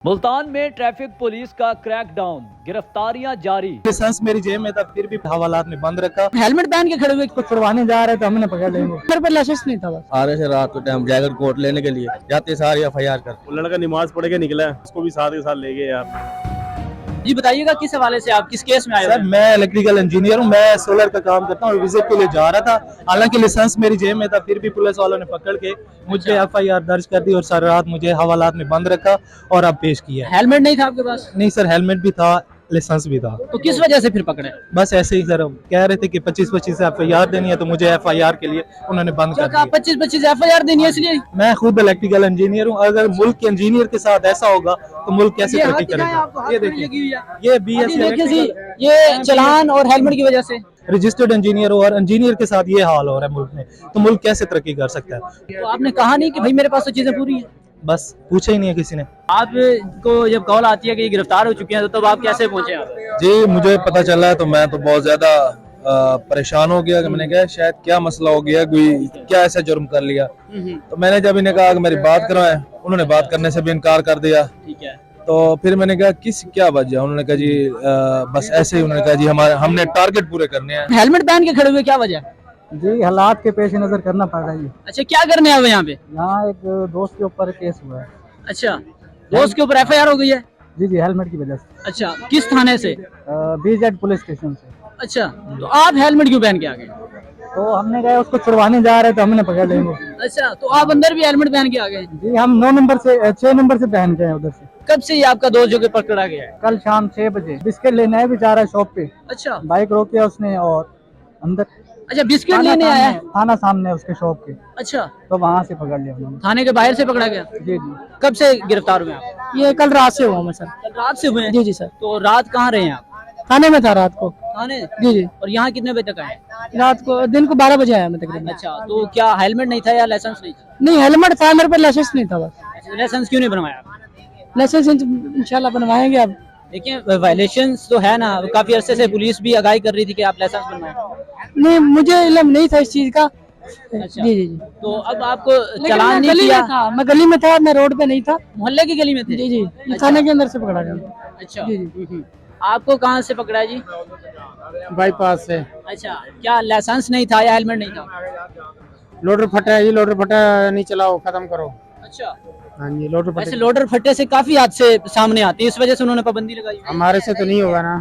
मुल्तान में traffic police का crackdown, गिरफ्तारियां जारी। लाइसेंस मेरी जेब में था, फिर भी हवालात में बंद रखा। हेलमेट पहन के खड़े हुए, कुछ छुड़वाने जा रहे थे, हमने पकड़ लेंगे। मेरे पे लाइसेंस नहीं था। बस आ रहे थे रात को टाइम जैकेट कोट लेने के लिए, जाते सारे FIR कर। वो लड़का नमाज पढ़ के निकला है, उसको भी साथ के साथ ले गए यार। जी बताइएगा, किस हवाले से आप किस केस में आए? सर मैं इलेक्ट्रिकल इंजीनियर हूँ, मैं सोलर का काम करता हूँ। विजिट के लिए जा रहा था, हालांकि लाइसेंस मेरी जेब में था, फिर भी पुलिस वालों ने पकड़ के मुझे FIR दर्ज कर दी और सारी रात मुझे हवालात में बंद रखा और अब पेश किया। हेलमेट नहीं था आपके पास? नहीं सर, हेलमेट भी था, लाइसेंस भी था। तो किस वजह से फिर पकड़े? बस ऐसे ही सर, कह रहे थे कि 25-25 FIR देनी है, तो मुझे FIR के लिए उन्होंने बंद कर दिया। 25-25 FIR देनी है इसलिए? मैं खुद इलेक्ट्रिकल इंजीनियर हूँ। अगर मुल्क के इंजीनियर के साथ ऐसा होगा तो मुल्क कैसे तरक्की करेगा? ये देखिए, ये BS ये चलान और हेलमेट की वजह से रजिस्टर्ड इंजीनियर हो और इंजीनियर के साथ ये हाल हो रहा है मुल्क में, तो मुल्क कैसे तरक्की कर सकता है? तो आपने कहा नहीं कि भाई मेरे पास तो चीजें पूरी हैं? बस पूछा ही नहीं है किसी ने। आपको जब कॉल आती है कि ये गिरफ्तार हो चुके हैं, तो तब आप कैसे पहुंचे यहाँ पे? जी मुझे पता चला है तो मैं तो बहुत ज्यादा परेशान हो गया कि मैंने कहा शायद क्या मसला हो गया, कोई क्या ऐसा जुर्म कर लिया। तो मैंने जब इन्हें कहा कि मेरी बात करवाएं, उन्होंने बात करने से भी इनकार कर दिया। ठीक है। तो फिर मैंने कहा क्या वजह? उन्होंने कहा जी बस ऐसे ही। उन्होंने कहा जी हमने टारगेट पूरे करने हैं। हेलमेट पहन के खड़े हुए, क्या वजह? जी हालात के पेश नजर करना पड़ रहा है। अच्छा, क्या करने आए यहाँ पे? यहाँ एक दोस्त के ऊपर केस हुआ है। अच्छा, दोस्त के ऊपर FIR हो गई है? जी हेलमेट की वजह से। अच्छा, किस थाने से? BZ पुलिस स्टेशन से। अच्छा, तो आप हेलमेट क्यों पहन के आ गए? तो हमने कहा उसको छुड़वाने जा रहे थे, हमने पकड़ लेंगे। अच्छा, तो आप अंदर भी हेलमेट पहन के आ गए? जी हम 9 नंबर से 6 नंबर से पहन के हैं उधर से। कब से ये आपका दोस्त जो कि पकड़ा गया है? कल शाम 6 बजे बिस्किट लेने आया बेचारा शॉप पे। अच्छा, बाइक रोकी उसने और अंदर। अच्छा बिस्किट लेने आया है? थाना सामने उसके शॉप के। अच्छा, तो वहाँ से पकड़ लिया उन्होंने। थाने के बाहर से पकड़ा गया? जी कब से गिरफ्तार हुए आप? ये कल रात से हुआ मैं सर। कल रात से हुए हैं? जी सर। तो रात कहाँ रहे हैं आप? थाने में था रात को। थाने? जी और यहाँ कितने बजे तक आए? रात को दिन को 12 बजे आया मैं तकरीबन। अच्छा, तो क्या हेलमेट नहीं था या लाइसेंस नहीं था? नहीं हेलमेट था, मेरे पे लाइसेंस नहीं था। बस अच्छा, लाइसेंस क्यों नहीं बनवाया? लाइसेंस इंशाल्लाह बनवाएंगे अब। देखिए वायलेशंस तो है ना, काफी अरसे से पुलिस भी आगाही कर रही थी कि आप लाइसेंस बनवाएं। नहीं मुझे इल्म नहीं था इस चीज का। अच्छा। जी तो अब आपको चालान नहीं गली किया? में था, मैं गली में था, मैं रोड पे नहीं था। मोहल्ले की गली में थे? जी अच्छा। थाने के अंदर से पकड़ा गया। अच्छा। जी। आपको कहाँ से पकड़ा है जी? बाईपास से। अच्छा, क्या लाइसेंस नहीं था या हेलमेट नहीं था? लोडर फटा है जी, लोडर फटा नहीं चलाओ, खत्म करो। अच्छा, हाँ जी लोडर वैसे लोडर फट्टे से काफी हादसे सामने आती है, इस वजह से उन्होंने पाबंदी लगाई है। हमारे से तो नहीं होगा ना,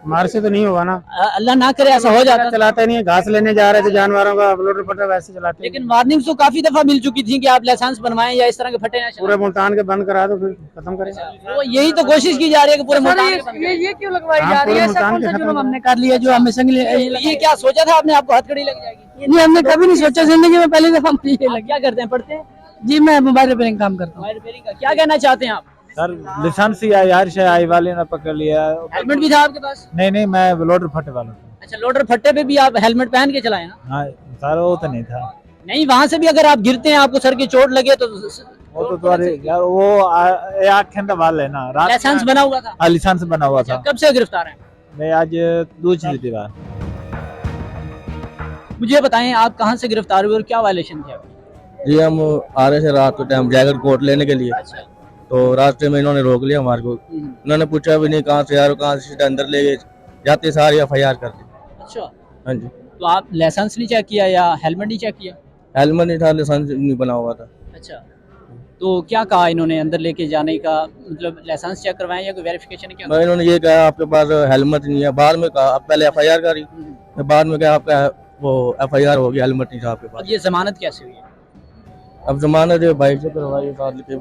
हमारे से तो नहीं होगा ना। अल्लाह ना करे ऐसा हो जाता। चलाते नहीं है, घास लेने जा रहे थे जानवरों का, लोडर फटा वैसे चलाते। लेकिन वार्निंग तो काफी दफा मिल चुकी थी कि आप लाइसेंस बनवाएं या इस तरह के फट्टे ना चलाएं। पूरे मुल्तान के बंद करा दो, फिर खत्म करें। तो यही तो कोशिश की जा रही है कि पूरे मुल्तान के बंद करें। ये क्यों लगवाई जा रही है? ऐसा कौन सा जुर्म हमने कर लिया जो हमें संग ये क्या सोचा था आपने, आपको हथकड़ी लग जाएगी? नहीं हमने कभी नहीं सोचा जिंदगी में, पहली दफा मुझे ये आप क्या करते हैं, पढ़ते हैं? जी मैं मोबाइल रिपेयरिंग काम करता हूँ। मोबाइल रिपेयरिंग का क्या कहना चाहते हैं आप? सर लाइसेंस ही यार आई वाले ने पकड़ लिया। हेलमेट भी था आपके पास? नहीं मैं लोडर फटे वाला था। अच्छा, लोडर फट्टे पे भी आप हेलमेट पहन के चलाए ना? हाँ सर वो तो नहीं था। नहीं, वहाँ से भी अगर आप गिरते हैं, आपको सर की चोट लगे तो वो तो तुम्हारे यार वो आँखें वाले है ना। लाइसेंस बना हुआ था? लाइसेंस बना हुआ था। कब से गिरफ्तार हैं? मैं आज दूसरी थी बात। मुझे बताएं आप कहाँ से गिरफ्तार हुए और क्या वायलेशन थे आपकी? जी हम आ रहे थे रात को टाइम जैकेट कोट लेने के लिए, अच्छा। तो रास्ते में इन्होंने रोक लिया हमारे को। उन्होंने पूछा भी नहीं कहाँ से यार, कहाँ से, सीधा अंदर ले गए, जाते सारे FIR कर दी। अच्छा, हाँ जी। तो आप लाइसेंस नहीं चेक किया या हेलमेट नहीं चेक किया? हेलमेट नहीं था, लाइसेंस नहीं बना हुआ था। अच्छा, तो क्या कहा इन्होंने अंदर लेके जाने का, मतलब लाइसेंस चेक करवाएं या कोई वेरिफिकेशन क्या? मैं इन्होंने ये कहा आपके पास हेलमेट नहीं है। बाद में कहा, अब पहले FIR करी, बाद में कहा आपका वो FIR हो गया, हेलमेट नहीं था आपके पास। अब ये जमानत कैसे हुई है? अब जमानत है बाइक से करवाई, साथ लेके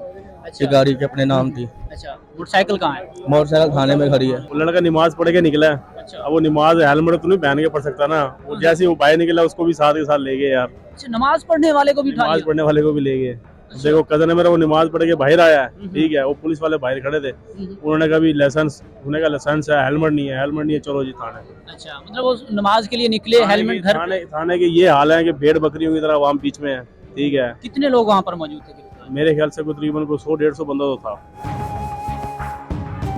अच्छा। गाड़ी के अपने नाम थी। अच्छा, मोटरसाइकिल कहाँ है? मोटरसाइकिल थाने में खड़ी है। वो लड़का नमाज पढ़ के निकला है। अच्छा। अब वो नमाज हेलमेट तो नहीं पहन के पढ़ सकता ना, वो जैसे ही वो बाहर निकला उसको भी साथ के साथ ले गए यार। अच्छा, नमाज पढ़ने वाले को भी उठा नमाज लिया? पढ़ने वाले को भी ले गए। देखो कजन है मेरा, वो नमाज पढ़ के बाहर आया है, ठीक है, वो पुलिस वाले बाहर खड़े थे, उन्होंने कहा भी लाइसेंस, उन्होंने कहा लाइसेंस है, हेलमेट नहीं है, हेलमेट नहीं है, चलो जी थाने। अच्छा, मतलब वो नमाज के लिए निकले, हेलमेट घर पे? थाने के ये हाल है कि भेड़ बकरियों की तरह वहाँ बीच में है, ठीक है। कितने लोग वहाँ पर मौजूद थे? मेरे ख्याल से तकरीबन 100-150 बंदा तो था।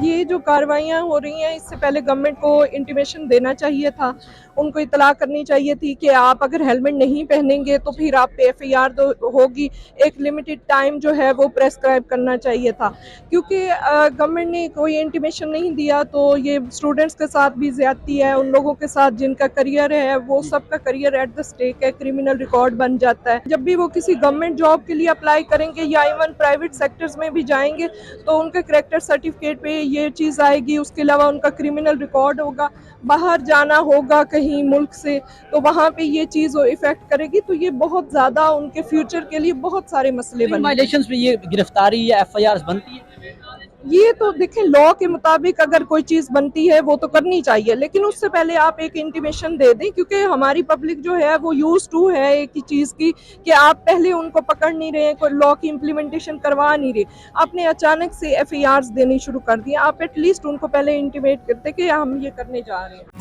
जी ये जो कार्रवाइयाँ हो रही हैं इससे पहले गवर्नमेंट को इंटीमेशन देना चाहिए था, उनको इतला करनी चाहिए थी कि आप अगर हेलमेट नहीं पहनेंगे तो फिर आप पे FIR तो होगी, एक लिमिटेड टाइम जो है वो प्रेस्क्राइब करना चाहिए था, क्योंकि गवर्नमेंट ने कोई इंटीमेशन नहीं दिया तो ये स्टूडेंट्स के साथ भी ज्यादती है, उन लोगों के साथ जिनका करियर है वो सबका करियर एट द स्टेक है, क्रिमिनल रिकॉर्ड बन जाता है। जब भी वो किसी गवर्नमेंट जॉब के लिए अप्लाई करेंगे या इवन प्राइवेट सेक्टर्स में भी जाएंगे तो उनके करेक्टर सर्टिफिकेट पे ये चीज़ आएगी, उसके अलावा उनका क्रिमिनल रिकॉर्ड होगा, बाहर जाना होगा कहीं मुल्क से तो वहाँ पे ये चीज़ इफेक्ट करेगी, तो ये बहुत ज़्यादा उनके फ्यूचर के लिए बहुत सारे मसले बन वायलेशंस में ये गिरफ्तारी या FIR बनती है? ये तो देखें लॉ के मुताबिक अगर कोई चीज़ बनती है वो तो करनी चाहिए, लेकिन उससे पहले आप एक इंटीमेशन दे दें, क्योंकि हमारी पब्लिक जो है वो यूज टू है एक ही चीज़ की कि आप पहले उनको पकड़ नहीं रहे, कोई लॉ की इम्प्लीमेंटेशन करवा नहीं रहे, आपने अचानक से FIRs देनी शुरू कर दी, आप एटलीस्ट उनको पहले इंटीमेट करते कि हम ये करने जा रहे हैं।